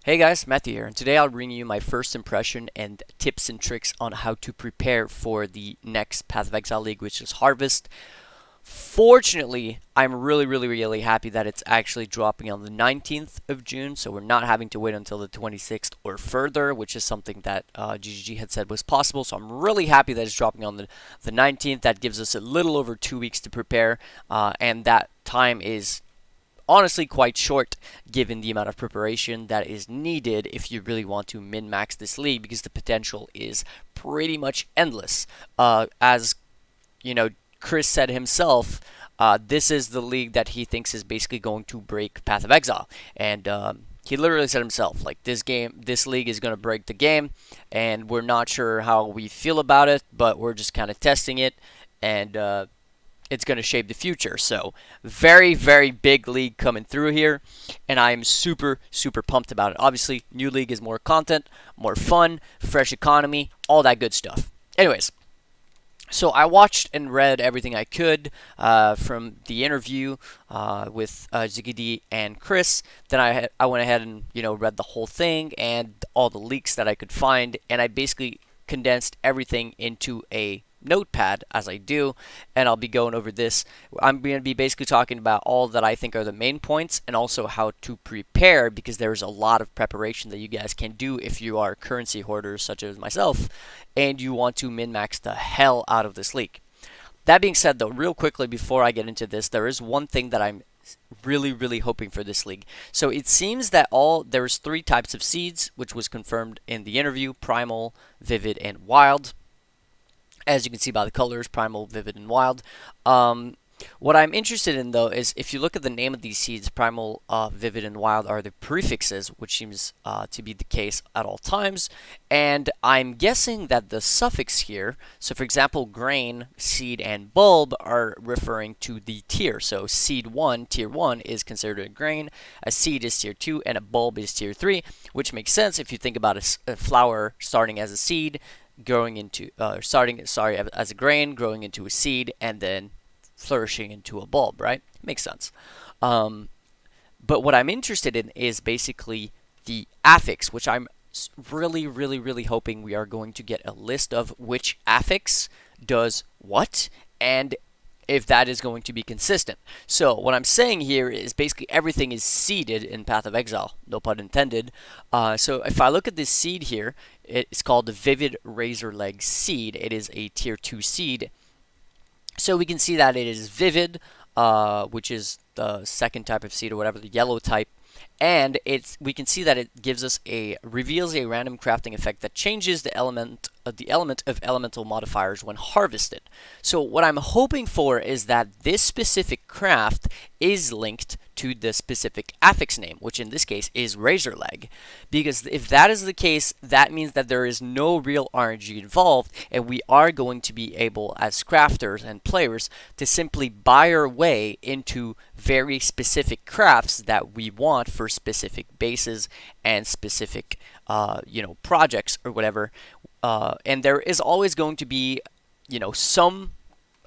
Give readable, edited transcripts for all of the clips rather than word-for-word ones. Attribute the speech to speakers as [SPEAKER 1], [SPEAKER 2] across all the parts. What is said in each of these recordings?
[SPEAKER 1] Hey guys, Matthew here, and today I'll bring you my first impression and tips and tricks on how to prepare for the next Path of Exile League, which is Harvest. Fortunately, I'm really happy that it's actually dropping on the 19th of June, so we're not having to wait until the 26th or further, which is something that GGG had said was possible. So I'm really happy that it's dropping on the 19th. That gives us a little over 2 weeks to prepare, and that time is honestly quite short given the amount of preparation that is needed if you really want to min-max this league, because the potential is pretty much endless. As you know, Chris said himself, this is the league that he thinks is basically going to break Path of Exile, and he literally said himself, like, this league is going to break the game, and we're not sure how we feel about it, but we're just kind of testing it, and it's going to shape the future. So very big league coming through here, and I am super pumped about it. Obviously, new league is more content, more fun, fresh economy, all that good stuff. Anyways, so I watched and read everything I could from the interview with Ziggy and Chris. Then I went ahead and read the whole thing and all the leaks that I could find, and I basically condensed everything into a notepad as I do, and I'll be going over this. I'm going to be basically talking about all that I think are the main points and also how to prepare, because there's a lot of preparation that you guys can do if you are currency hoarders such as myself and you want to min-max the hell out of this league. That being said, though, real quickly before I get into this, there is one thing that I'm really hoping for this league. So it seems that there's three types of seeds, which was confirmed in the interview: Primal, Vivid, and Wild. As you can see by the colors, Primal, Vivid, and Wild. What I'm interested in, though, is if you look at the name of these seeds, Primal, Vivid, and Wild are the prefixes, which seems to be the case at all times. And I'm guessing that the suffix here, so for example, grain, seed, and bulb are referring to the tier. So seed 1, tier 1, is considered a grain, a seed is tier 2, and a bulb is tier 3, which makes sense if you think about a flower starting as a seed, growing into as a grain, growing into a seed, and then flourishing into a bulb, right? Makes sense. But what I'm interested in is basically the affix, which I'm really hoping we are going to get a list of which affix does what, and if that is going to be consistent. So what I'm saying here is basically everything is seeded in Path of Exile, no pun intended. So if I look at this seed here, it's called the Vivid Razor Leg Seed. It is a tier 2 seed. So we can see that it is Vivid, which is the second type of seed or whatever, the yellow type. And we can see that it reveals a random crafting effect that changes the element of elemental modifiers when harvested. So what I'm hoping for is that this specific craft is linked to the specific affix name, which in this case is Razor Leg. Because if that is the case, that means that there is no real RNG involved, and we are going to be able, as crafters and players, to simply buy our way into very specific crafts that we want for specific bases and specific projects or whatever. And there is always going to be some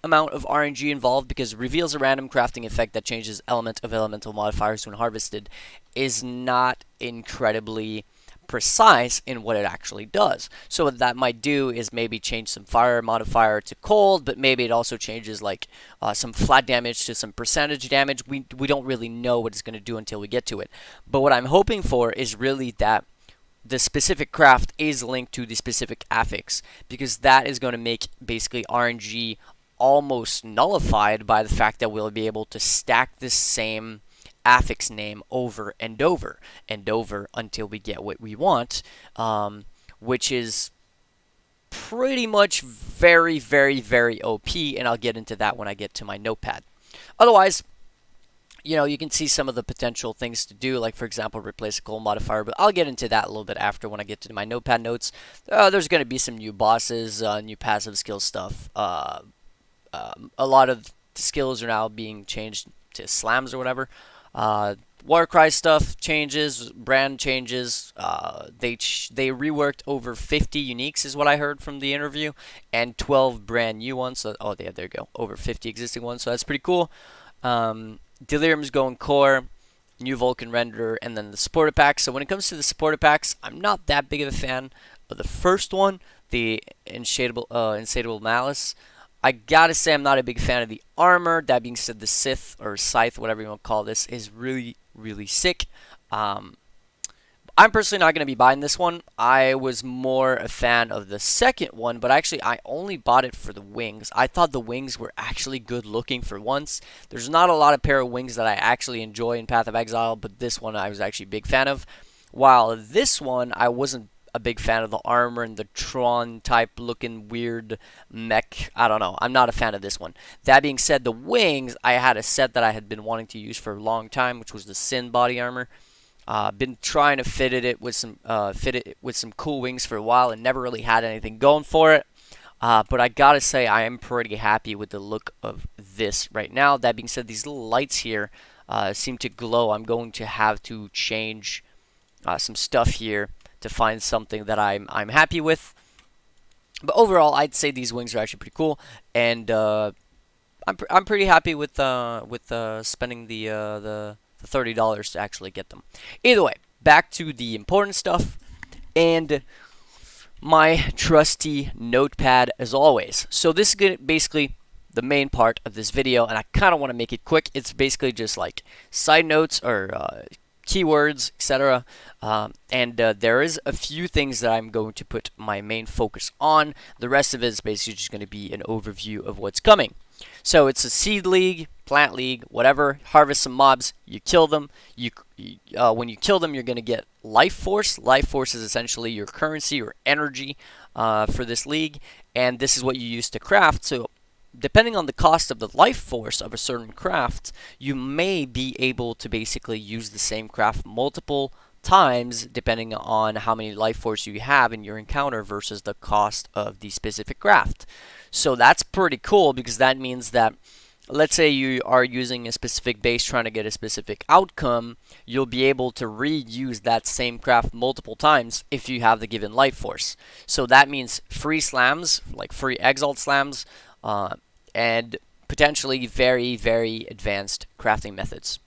[SPEAKER 1] amount of RNG involved, because reveals a random crafting effect that changes element of elemental modifiers when harvested is not incredibly precise in what it actually does. So what that might do is maybe change some fire modifier to cold, but maybe it also changes like some flat damage to some percentage damage. We don't really know what it's going to do until we get to it. But what I'm hoping for is really that the specific craft is linked to the specific affix, because that is going to make basically RNG almost nullified by the fact that we'll be able to stack the same affix name over and over until we get what we want, which is pretty much very OP, and I'll get into that when I get to my notepad. Otherwise, you can see some of the potential things to do, like for example replace a cold modifier, but I'll get into that a little bit after when I get to my notepad notes. There's going to be some new bosses, new passive skill stuff. A lot of skills are now being changed to slams or whatever. Warcry stuff changes, brand changes. They reworked over 50 uniques is what I heard from the interview, and 12 brand new ones. So yeah, there you go, over 50 existing ones. So that's pretty cool. Delirium's going core. new Vulcan Renderer, and then the supporter packs. So when it comes to the supporter packs, I'm not that big of a fan of the first one, the Insatiable Malice. I gotta say I'm not a big fan of the armor. That being said, the Sith or Scythe, whatever you want to call this, is really, really sick. Um, I'm personally not going to be buying this one. I was more a fan of the second one, but actually I only bought it for the wings. I thought the wings were actually good looking for once. There's not a lot of pair of wings that I actually enjoy in Path of Exile, but this one I was actually a big fan of. While this one, I wasn't a big fan of the armor and the Tron type looking weird mech. I don't know. I'm not a fan of this one. That being said, the wings, I had a set that I had been wanting to use for a long time, which was the Sin body armor. Been trying to fit it with some cool wings for a while and never really had anything going for it. But I gotta say I am pretty happy with the look of this right now. That being said, these little lights here seem to glow. I'm going to have to change some stuff here to find something that I'm happy with. But overall, I'd say these wings are actually pretty cool, and I'm pretty happy with spending the $30 to actually get them. Either way, back to the important stuff and my trusty notepad as always. So this is basically the main part of this video, and I kind of want to make it quick. It's basically just like side notes or keywords, etc. There is a few things that I'm going to put my main focus on. The rest of it is basically just going to be an overview of what's coming. So it's a seed league, plant league, whatever. Harvest some mobs, you kill them. When you kill them, you're going to get life force. Life force is essentially your currency or energy for this league, and this is what you use to craft. So depending on the cost of the life force of a certain craft, you may be able to basically use the same craft multiple times depending on how many life force you have in your encounter versus the cost of the specific craft. So that's pretty cool, because that means that, let's say you are using a specific base trying to get a specific outcome, you'll be able to reuse that same craft multiple times if you have the given life force. So that means free slams, like free exalt slams, and potentially very, very advanced crafting methods.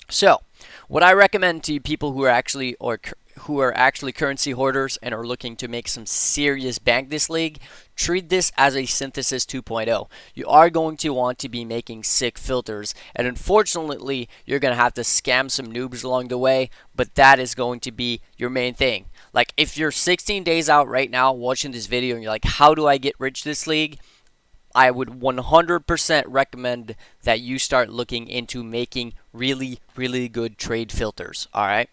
[SPEAKER 1] So, what I recommend to people who are actually currency hoarders and are looking to make some serious bank this league, treat this as a Synthesis 2.0. You are going to want to be making sick filters, and unfortunately, you're going to have to scam some noobs along the way, but that is going to be your main thing. Like, if you're 16 days out right now watching this video and you're like, how do I get rich this league? I would 100% recommend that you start looking into making really, really good trade filters, alright?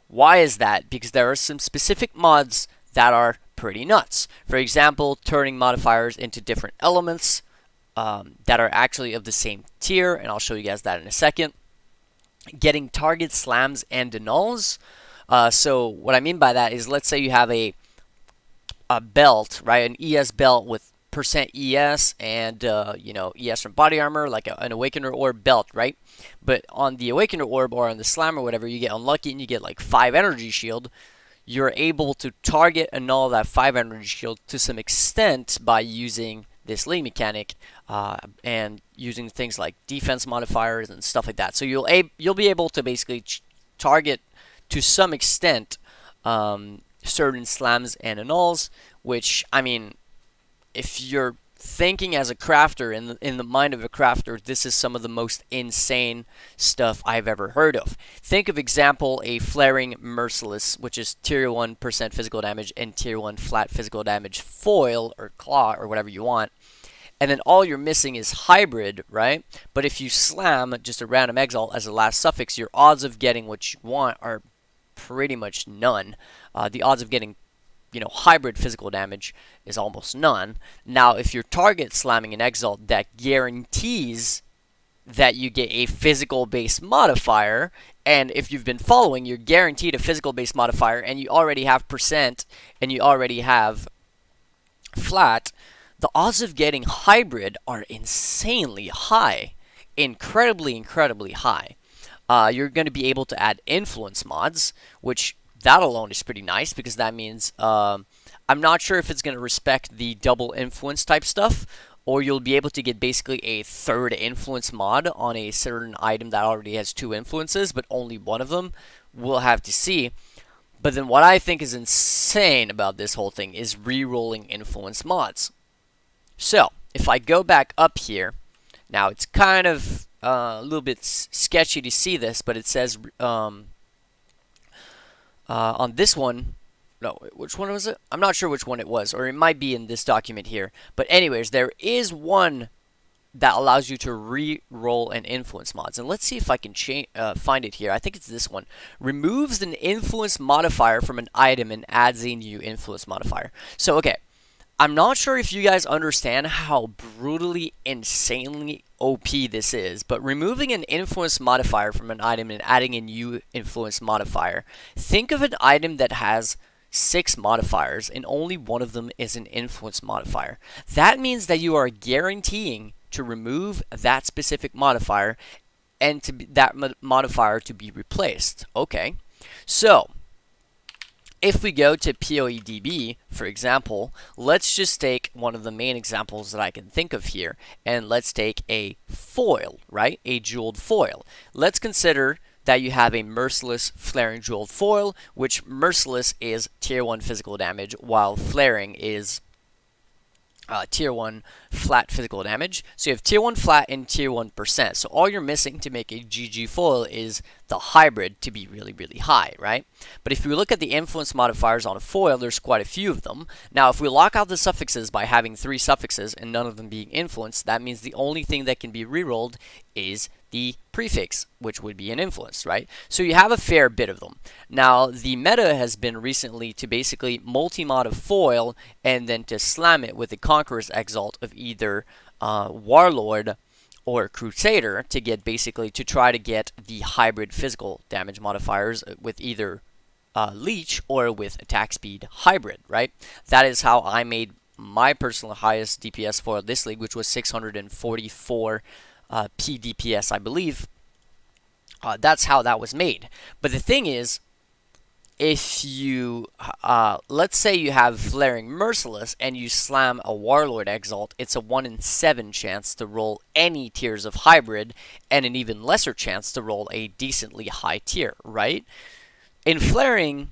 [SPEAKER 1] Why is that? Because there are some specific mods that are pretty nuts. For example, turning modifiers into different elements that are actually of the same tier, and I'll show you guys that in a second. Getting target slams and denols. So what I mean by that is, let's say you have a belt, right? An ES belt with percent ES and ES from body armor, like an Awakener Orb belt, right? But on the Awakener Orb or on the Slam or whatever, you get unlucky and you get like 5 energy shield. You're able to target and null that 5 energy shield to some extent by using this league mechanic and using things like defense modifiers and stuff like that. So you'll be able to basically target to some extent certain slams and annuls, which, I mean, if you're thinking as a crafter, in the mind of a crafter, this is some of the most insane stuff I've ever heard of. Think of example a Flaring Merciless, which is tier 1% physical damage and tier 1 flat physical damage foil or claw or whatever you want. And then all you're missing is hybrid, right? But if you slam just a random exalt as a last suffix, your odds of getting what you want are pretty much none. The odds of getting hybrid physical damage is almost none. Now, if you're target slamming an exalt, that guarantees that you get a physical base modifier, and if you've been following, you're guaranteed a physical base modifier, and you already have percent, and you already have flat, the odds of getting hybrid are insanely high. Incredibly, incredibly high. You're going to be able to add influence mods, which that alone is pretty nice, because that means I'm not sure if it's going to respect the double influence type stuff, or you'll be able to get basically a third influence mod on a certain item that already has 2 influences, but only one of them. We'll have to see. But then what I think is insane about this whole thing is re-rolling influence mods. So, if I go back up here, now it's kind of a little bit sketchy to see this, but it says on this one, no, which one was it? I'm not sure which one it was, or it might be in this document here. But anyways, there is one that allows you to re-roll an influence mods. And let's see if I can find it here. I think it's this one. Removes an influence modifier from an item and adds a new influence modifier. So, okay. I'm not sure if you guys understand how brutally, insanely OP this is, but removing an influence modifier from an item and adding a new influence modifier. Think of an item that has 6 modifiers and only one of them is an influence modifier. That means that you are guaranteeing to remove that specific modifier and that modifier to be replaced. Okay, so if we go to POEDB, for example, let's just take one of the main examples that I can think of here, and let's take a foil, right? A jeweled foil. Let's consider that you have a merciless flaring jeweled foil, which merciless is tier 1 physical damage, while flaring is tier 1 flat physical damage. So you have tier 1 flat and tier 1%. So all you're missing to make a GG foil is the hybrid to be really, really high, right? But if we look at the influence modifiers on a foil, there's quite a few of them. Now, if we lock out the suffixes by having 3 suffixes and none of them being influenced, that means the only thing that can be rerolled is the prefix, which would be an influence, right? So you have a fair bit of them. Now, the meta has been recently to basically multi-mod a foil and then to slam it with the Conqueror's Exalt of either Warlord or Crusader to get basically to try to get the hybrid physical damage modifiers with either Leech or with attack speed hybrid, right? That is how I made my personal highest DPS foil this league, which was 644 PDPS, I believe. That's how that was made. But the thing is, if you, let's say you have Flaring Merciless and you slam a Warlord Exalt, it's a 1 in 7 chance to roll any tiers of hybrid and an even lesser chance to roll a decently high tier, right? In Flaring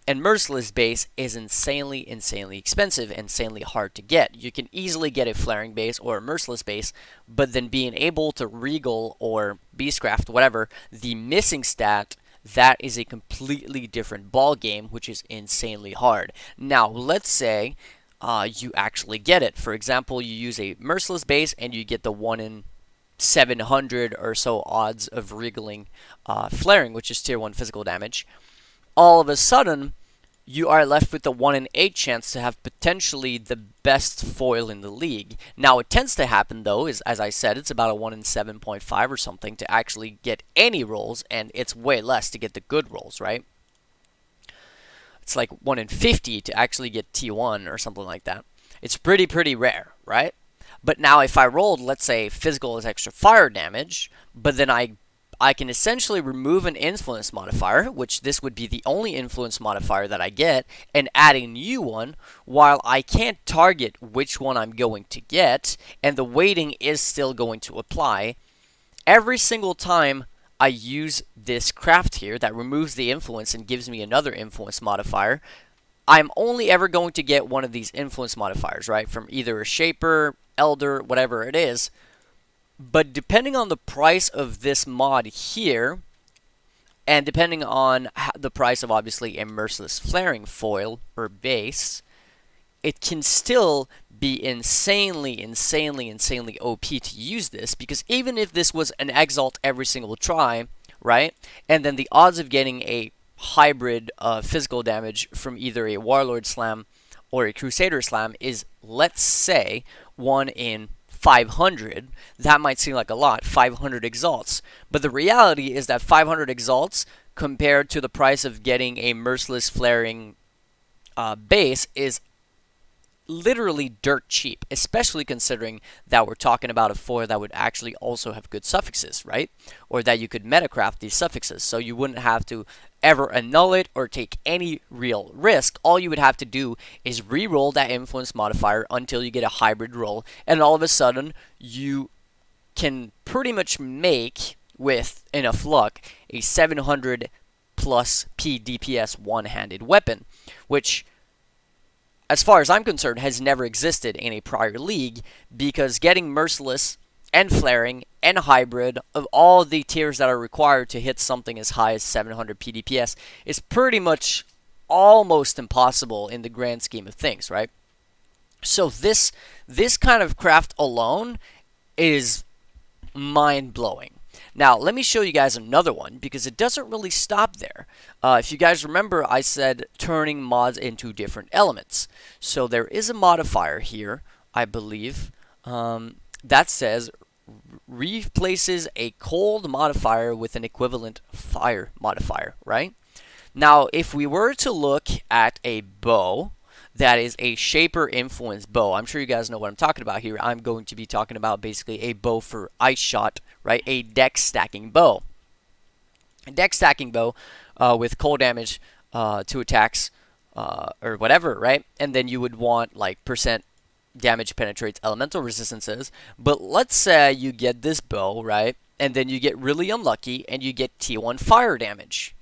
[SPEAKER 1] and Merciless base is insanely, insanely expensive, insanely hard to get. You can easily get a Flaring base or a Merciless base, but then being able to Regal or Beastcraft, whatever, the missing stat, that is a completely different ball game, which is insanely hard. Now, let's say you actually get it. For example, you use a Merciless base and you get the 1 in 700 or so odds of Regaling Flaring, which is tier 1 physical damage. All of a sudden, you are left with the 1 in 8 chance to have potentially the best foil in the league. Now, it tends to happen, though, is as I said, it's about a 1 in 7.5 or something to actually get any rolls, and it's way less to get the good rolls, right? It's like 1 in 50 to actually get T1 or something like that. It's pretty rare, right? But now, if I rolled, let's say, physical is extra fire damage, but then I can essentially remove an influence modifier, which this would be the only influence modifier that I get, and add a new one, while I can't target which one I'm going to get, and the weighting is still going to apply. Every single time I use this craft here that removes the influence and gives me another influence modifier, I'm only ever going to get one of these influence modifiers, right? From either a Shaper, Elder, whatever it is. But depending on the price of this mod here, and depending on the price of obviously a Merciless Flaring foil or base, it can still be insanely OP to use this, because even if this was an Exalt every single try, right, and then the odds of getting a hybrid physical damage from either a Warlord Slam or a Crusader Slam is, let's say, 1 in 500, that might seem like a lot, 500 exalts. But the reality is that 500 exalts compared to the price of getting a Merciless Flaring base is literally dirt cheap, especially considering that we're talking about a foil that would actually also have good suffixes, right? Or that you could metacraft these suffixes, so you wouldn't have to ever annul it or take any real risk. All you would have to do is re-roll that influence modifier until you get a hybrid roll, and all of a sudden you can pretty much make, with enough luck, a 700 plus P DPS one-handed weapon, which, as far as I'm concerned, has never existed in a prior league, because getting Merciless and Flaring and Hybrid of all the tiers that are required to hit something as high as 700 PDPS is pretty much almost impossible in the grand scheme of things, right? So this kind of craft alone is mind-blowing. Now, let me show you guys another one, because it doesn't really stop there. If you guys remember, I said turning mods into different elements. So there is a modifier here, I believe, that says replaces a cold modifier with an equivalent fire modifier, right? Now, if we were to look at a bow that is a Shaper influence bow, I'm sure you guys know what I'm talking about here. I'm going to be talking about basically a bow for ice shot, right? A dex stacking bow. A dex stacking bow with cold damage to attacks or whatever, right? And then you would want like percent damage penetrates elemental resistances. But let's say you get this bow, right? And then you get really unlucky and you get T1 fire damage.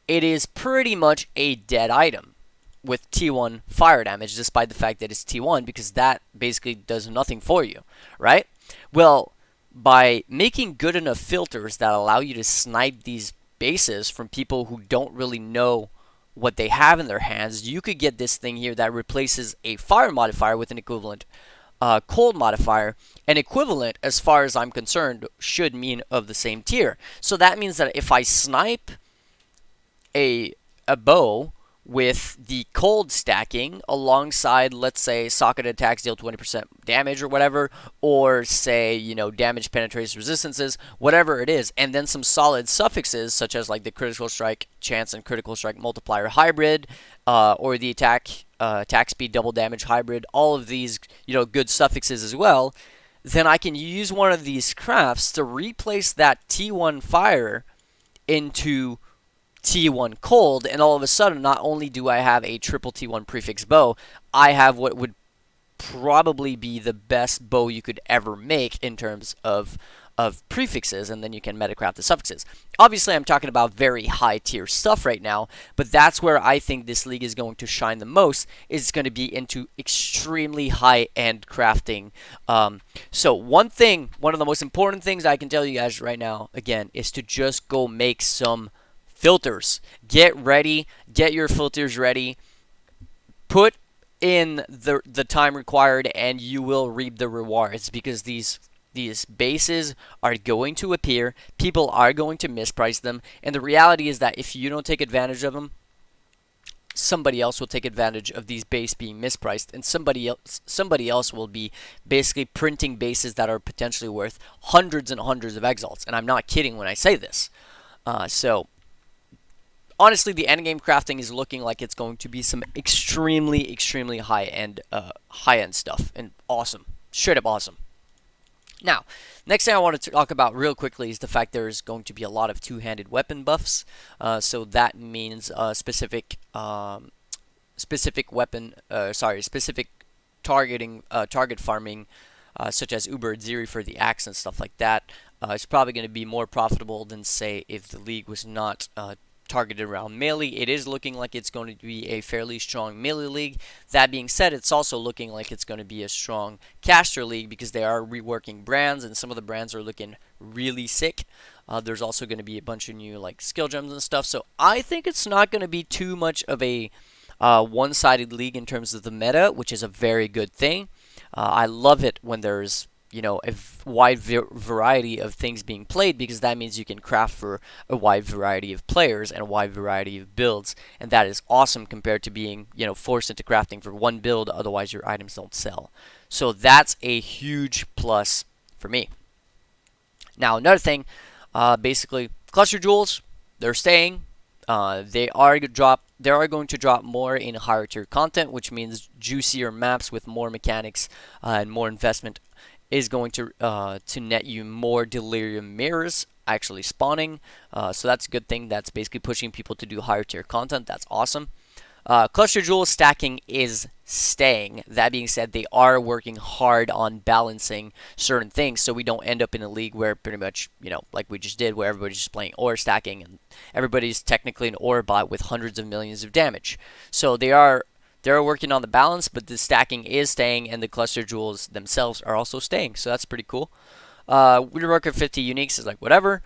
[SPEAKER 1] It is pretty much a dead item with T1 fire damage, despite the fact that it's T1, because that basically does nothing for you, right? Well, by making good enough filters that allow you to snipe these bases from people who don't really know what they have in their hands, you could get this thing here that replaces a fire modifier with an equivalent cold modifier. An equivalent, as far as I'm concerned, should mean of the same tier. So that means that if I snipe a bow with the cold stacking alongside, let's say, socket attacks deal 20% damage or whatever, or say, you know, damage penetrates resistances, whatever it is, and then some solid suffixes such as like the critical strike chance and critical strike multiplier hybrid, or the attack speed double damage hybrid, all of these, you know, good suffixes as well, then I can use one of these crafts to replace that T1 fire into T1 cold, and all of a sudden, not only do I have a triple T1 prefix bow, I have what would probably be the best bow you could ever make in terms of prefixes, and then you can metacraft the suffixes. Obviously, I'm talking about very high tier stuff right now, but that's where I think this league is going to shine the most. Is going to be into extremely high-end crafting. So one of the most important things I can tell you guys right now, again, is to just go make some filters. Get ready. Get your filters ready. Put in the time required, and you will reap the rewards, because these bases are going to appear. People are going to misprice them, and the reality is that if you don't take advantage of them, somebody else will take advantage of these bases being mispriced, and somebody else will be basically printing bases that are potentially worth hundreds and hundreds of exalts. And I'm not kidding when I say this. So honestly, the endgame crafting is looking like it's going to be some extremely high-end stuff, and awesome. Straight up awesome. Now, next thing I wanted to talk about real quickly is the fact there's going to be a lot of two-handed weapon buffs. So that means specific targeting, target farming, such as Uber Ziri for the axe and stuff like that. It's probably going to be more profitable than, say, if the league was not targeted around melee. It is looking like it's going to be a fairly strong melee league. That being said, it's also looking like it's going to be a strong caster league, because they are reworking brands, and some of the brands are looking really sick. There's also going to be a bunch of new like skill gems and stuff. So I think it's not going to be too much of a one-sided league in terms of the meta, which is a very good thing. I love it when there's, you know, a wide variety of things being played, because that means you can craft for a wide variety of players and a wide variety of builds, and that is awesome compared to being, you know, forced into crafting for one build, otherwise your items don't sell. So that's a huge plus for me. Now, another thing, basically, cluster jewels, they're staying. they are going to drop more in higher tier content, which means juicier maps with more mechanics and more investment is going to net you more delirium mirrors actually spawning. So that's a good thing. That's basically pushing people to do higher tier content. That's awesome. Cluster Jewel stacking is staying. That being said, they are working hard on balancing certain things so we don't end up in a league where pretty much, like we just did, where everybody's just playing ore stacking and everybody's technically an ore bot with hundreds of millions of damage. So they're working on the balance, but the stacking is staying and the Cluster Jewels themselves are also staying. So that's pretty cool. We work at 50 uniques is like whatever.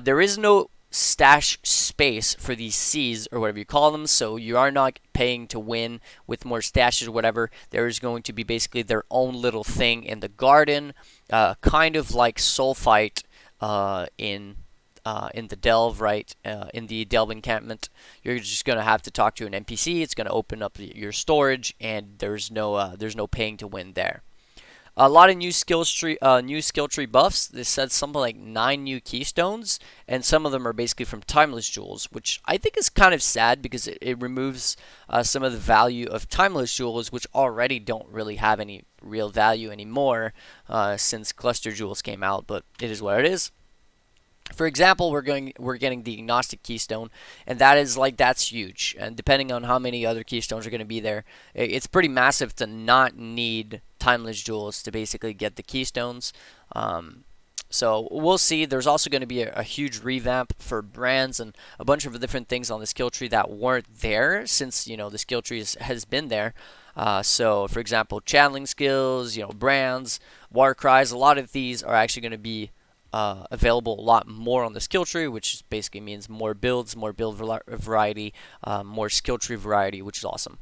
[SPEAKER 1] There is no stash space for these Cs or whatever you call them, so you are not paying to win with more stashes or whatever. There is going to be basically their own little thing in the garden, kind of like Soulfight in the Delve, right? In the Delve encampment, you're just gonna have to talk to an NPC. It's gonna open up your storage, and there's no paying to win there. A lot of new skill tree buffs. This said something like 9 new keystones, and some of them are basically from timeless jewels, which I think is kind of sad because it removes some of the value of timeless jewels, which already don't really have any real value anymore since cluster jewels came out. But it is what it is. For example, we're getting the agnostic keystone, and that's huge. And depending on how many other keystones are going to be there, it's pretty massive to not need timeless jewels to basically get the keystones. So we'll see. There's also going to be a huge revamp for brands and a bunch of different things on the skill tree that weren't there since the skill tree has been there. So for example, channeling skills, brands, war cries. A lot of these are actually going to be available a lot more on the skill tree, which basically means more builds, more build variety, more skill tree variety, which is awesome.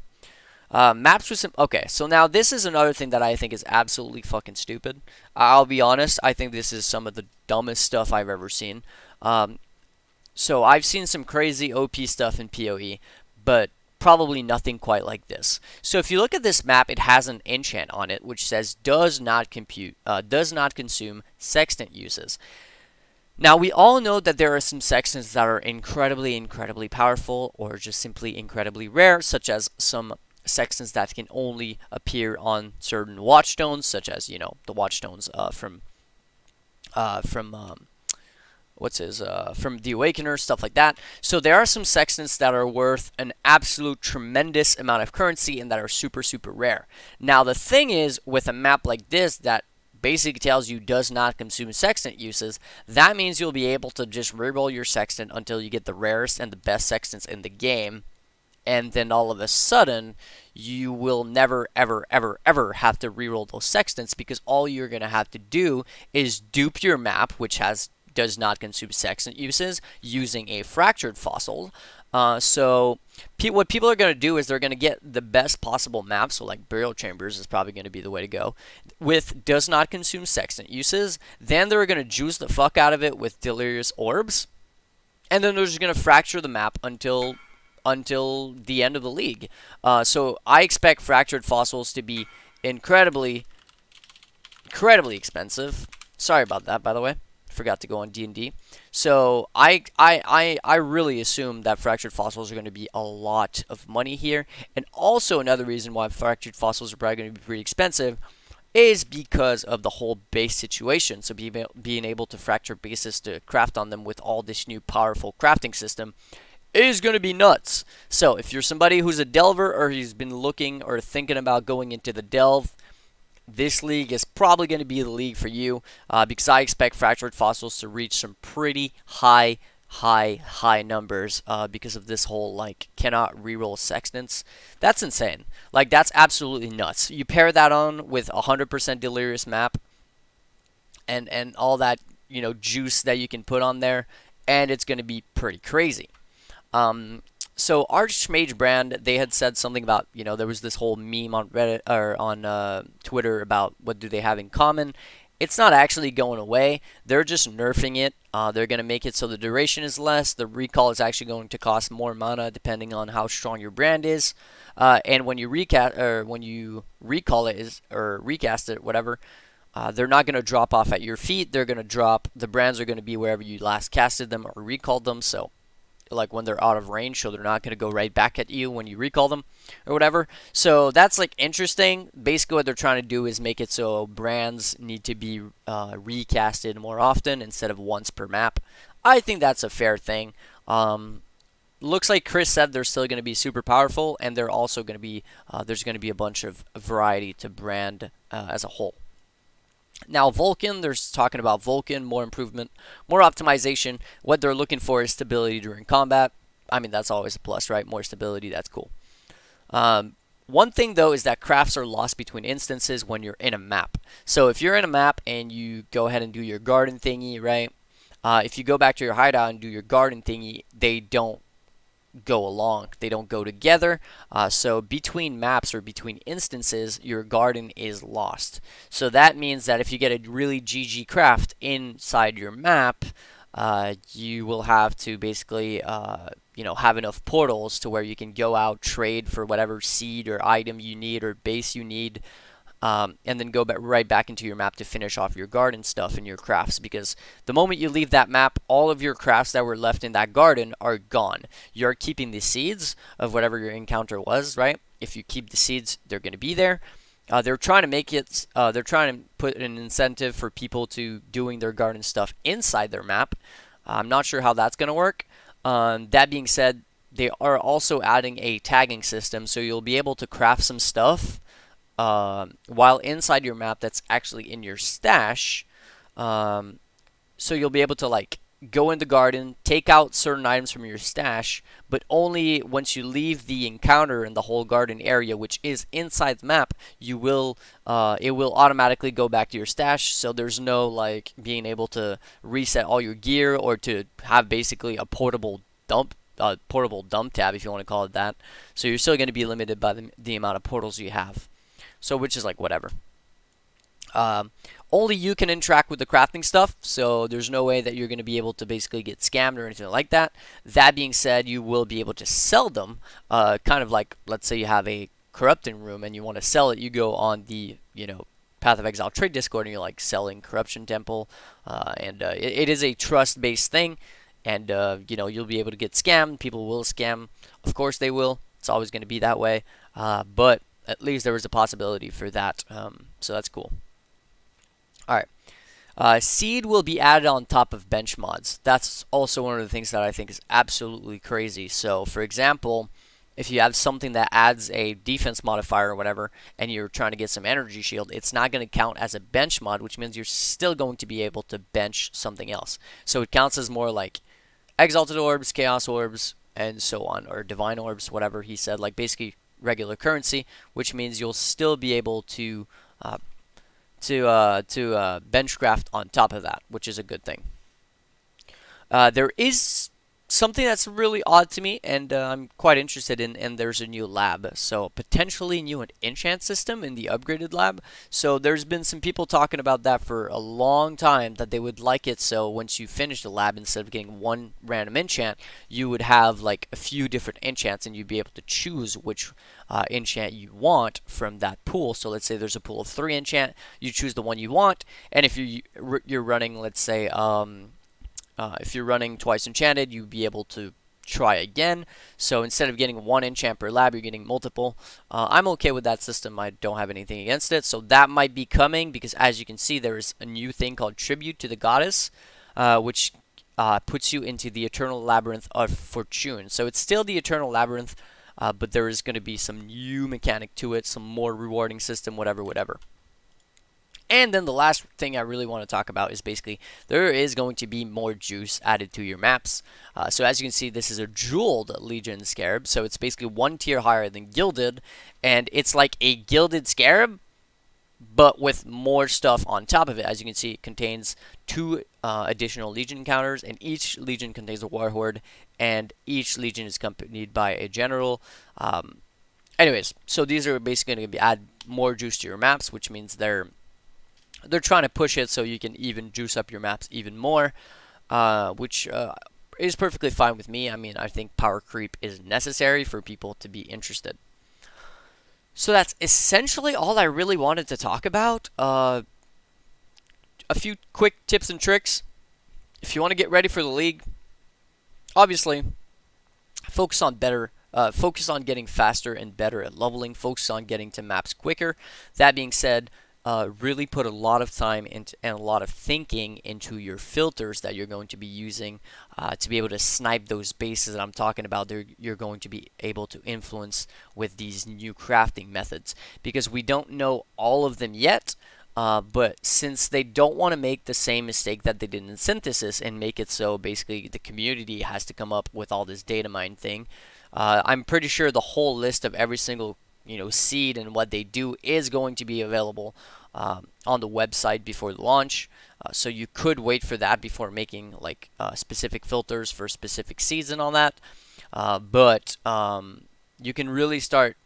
[SPEAKER 1] Maps with some... Okay, so now this is another thing that I think is absolutely fucking stupid. I'll be honest, I think this is some of the dumbest stuff I've ever seen. So I've seen some crazy OP stuff in PoE, but probably nothing quite like this. So if you look at this map, it has an enchant on it which says does not consume sextant uses. Now we all know that there are some sextants that are incredibly powerful or just simply incredibly rare, such as some sextants that can only appear on certain watchstones, such as the watchstones from the Awakener, stuff like that. So there are some sextants that are worth an absolute tremendous amount of currency and that are super rare. Now the thing is, with a map like this that basically tells you does not consume sextant uses, that means you'll be able to just reroll your sextant until you get the rarest and the best sextants in the game, and then all of a sudden you will never ever have to reroll those sextants, because all you're going to have to do is dupe your map, which does not consume sextant uses, using a fractured fossil. So what people are going to do is they're going to get the best possible map, so like burial chambers is probably going to be the way to go, with does not consume sextant uses. Then they're going to juice the fuck out of it with delirious orbs, and then they're just going to fracture the map until the end of the league. So I expect fractured fossils to be incredibly expensive. Sorry about that, by the way. Forgot to go on D&D. So I really assume that fractured fossils are going to be a lot of money here. And also another reason why fractured fossils are probably going to be pretty expensive is because of the whole base situation. So being able to fracture bases to craft on them with all this new powerful crafting system is going to be nuts. So if you're somebody who's a delver or who's been looking or thinking about going into the delve, this league is probably going to be the league for you, because I expect fractured fossils to reach some pretty high numbers because of this whole cannot reroll sextants. That's insane. That's absolutely nuts. You pair that on with 100% delirious map and all that juice that you can put on there, and it's going to be pretty crazy. So Archmage brand, they had said something about, there was this whole meme on Reddit or on Twitter about what do they have in common. It's not actually going away. They're just nerfing it. They're going to make it so the duration is less. The recall is actually going to cost more mana depending on how strong your brand is. And when you recall it or recast it, whatever, they're not going to drop off at your feet. They're going to drop. The brands are going to be wherever you last casted them or recalled them. So like when they're out of range, so they're not going to go right back at you when you recall them or whatever. So that's like interesting. Basically, what they're trying to do is make it so brands need to be recasted more often instead of once per map. I think that's a fair thing. Looks like Chris said they're still going to be super powerful, and they're also going to be there's going to be a bunch of variety to brand as a whole. Now Vulcan, they're talking about Vulcan, more improvement, more optimization. What they're looking for is stability during combat. I mean, that's always a plus, right? More stability, that's cool. One thing though is that crafts are lost between instances when you're in a map. So if you're in a map and you go ahead and do your garden thingy, right? If you go back to your hideout and do your garden thingy, they don't go along. They don't go together. So between maps or between instances, your garden is lost. So that means that if you get a really GG craft inside your map, you will have to basically have enough portals to where you can go out, trade for whatever seed or item you need or base you need, and then go right back into your map to finish off your garden stuff and your crafts, because the moment you leave that map, all of your crafts that were left in that garden are gone. You're keeping the seeds of whatever your encounter was, right? If you keep the seeds, they're going to be there. They're trying to make it, they're trying to put an incentive for people to doing their garden stuff inside their map. I'm not sure how that's going to work. That being said, they are also adding a tagging system, so you'll be able to craft some stuff while inside your map that's actually in your stash. So you'll be able to like go in the garden, take out certain items from your stash, but only once you leave the encounter in the whole garden area, which is inside the map, you will it will automatically go back to your stash. So there's no like being able to reset all your gear or to have basically a portable dump tab, if you want to call it that. So you're still going to be limited by the amount of portals you have. So which is like whatever. Only you can interact with the crafting stuff, so there's no way that you're going to be able to basically get scammed or anything like that. That being said, you will be able to sell them, kind of like, let's say you have a corrupting room and you want to sell it, you go on the, Path of Exile trade Discord and you're like selling Corruption Temple, and it is a trust-based thing, and you'll be able to get scammed. People will scam, of course they will. It's always going to be that way, but at least there was a possibility for that, so that's cool. Alright. Seed will be added on top of bench mods. That's also one of the things that I think is absolutely crazy. So, for example, if you have something that adds a defense modifier or whatever, and you're trying to get some energy shield, it's not going to count as a bench mod, which means you're still going to be able to bench something else. So it counts as more like Exalted Orbs, Chaos Orbs, and so on, or Divine Orbs, whatever he said, like basically regular currency, which means you'll still be able to benchcraft on top of that, which is a good thing. There is something that's really odd to me, and I'm quite interested in, and there's a new lab. So potentially new enchant system in the upgraded lab. So there's been some people talking about that for a long time, that they would like it so once you finish the lab, instead of getting one random enchant, you would have like a few different enchants, and you'd be able to choose which enchant you want from that pool. So let's say there's a pool of 3 enchant, you choose the one you want, and if you're running, let's say, if you're running twice enchanted, you'd be able to try again. So instead of getting 1 enchant per lab, you're getting multiple. I'm okay with that system. I don't have anything against it. So that might be coming, because as you can see, there is a new thing called Tribute to the Goddess, which puts you into the Eternal Labyrinth of Fortune. So it's still the Eternal Labyrinth, but there is going to be some new mechanic to it, some more rewarding system, whatever. And then the last thing I really want to talk about is basically there is going to be more juice added to your maps. So as you can see, this is a jeweled Legion Scarab. So it's basically 1 tier higher than Gilded. And it's like a Gilded Scarab, but with more stuff on top of it. As you can see, it contains 2 additional Legion encounters, and each Legion contains a Warhorde, and each Legion is accompanied by a General. Anyways, so these are basically going to add more juice to your maps, which means they're trying to push it so you can even juice up your maps even more, which is perfectly fine with me. I mean, I think power creep is necessary for people to be interested. So that's essentially all I really wanted to talk about. A few quick tips and tricks. If you want to get ready for the league, obviously, focus on focus on getting faster and better at leveling. Focus on getting to maps quicker. That being said, really put a lot of time and a lot of thinking into your filters that you're going to be using to be able to snipe those bases that I'm talking about. You're going to be able to influence with these new crafting methods, because we don't know all of them yet. But since they don't want to make the same mistake that they did in synthesis and make it so basically the community has to come up with all this data mine thing, I'm pretty sure the whole list of every single seed and what they do is going to be available on the website before the launch. So you could wait for that before making like specific filters for specific seeds and all that. But you can really start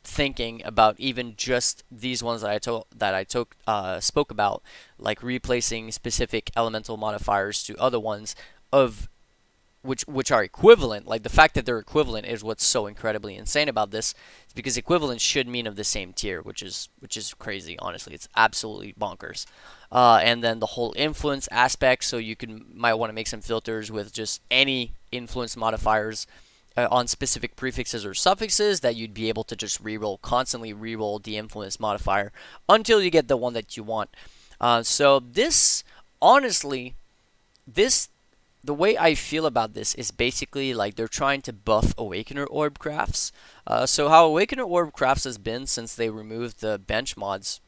[SPEAKER 1] thinking about even just these ones that I spoke about, like replacing specific elemental modifiers to other ones of which are equivalent. Like the fact that they're equivalent is what's so incredibly insane about this, is because equivalent should mean of the same tier, which is crazy. Honestly, it's absolutely bonkers. And then the whole influence aspect, so you might want to make some filters with just any influence modifiers on specific prefixes or suffixes that you'd be able to just constantly reroll the influence modifier until you get the one that you want. So this, honestly, the way I feel about this is basically like they're trying to buff Awakener Orb crafts. So how Awakener Orb crafts has been since they removed the bench mods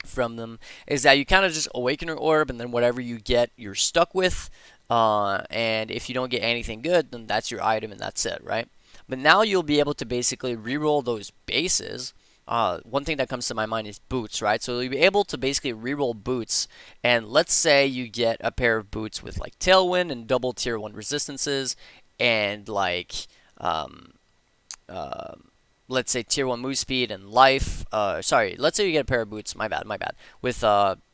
[SPEAKER 1] from them is that you kind of just Awakener Orb, and then whatever you get, you're stuck with. And if you don't get anything good, then that's your item and that's it, right? But now you'll be able to basically reroll those bases. One thing that comes to my mind is boots, right? So you'll be able to basically reroll boots, and let's say you get a pair of boots with like Tailwind and double tier 1 resistances, and like let's say tier 1 move speed and life. Sorry, let's say you get a pair of boots. My bad. With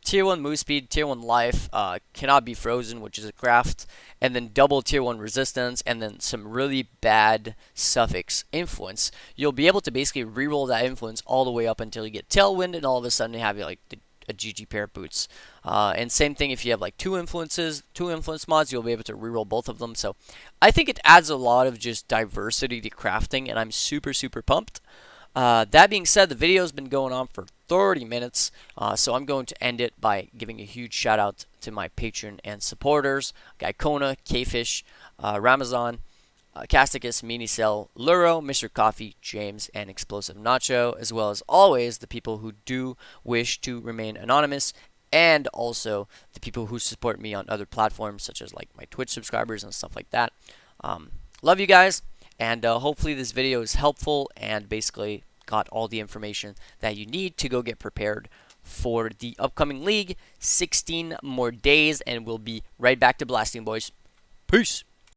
[SPEAKER 1] tier 1 move speed, tier 1 life, cannot be frozen, which is a craft, and then double tier 1 resistance, and then some really bad suffix influence. You'll be able to basically reroll that influence all the way up until you get Tailwind, and all of a sudden you have like a GG pair of boots. And same thing if you have like two influence mods, you'll be able to reroll both of them. So I think it adds a lot of just diversity to crafting, and I'm super pumped. That being said, the video's been going on for 30 minutes, so I'm going to end it by giving a huge shout out to my patron and supporters: Gikona, KFish, Ramazan, Casticus, Minicel, Luro, MrCoffee, James, and Explosive Nacho, as well as always the people who do wish to remain anonymous, and also the people who support me on other platforms such as like my Twitch subscribers and stuff like that. Love you guys, and hopefully this video is helpful and basically got all the information that you need to go get prepared for the upcoming league. 16 more days and we'll be right back to blasting, boys. Peace.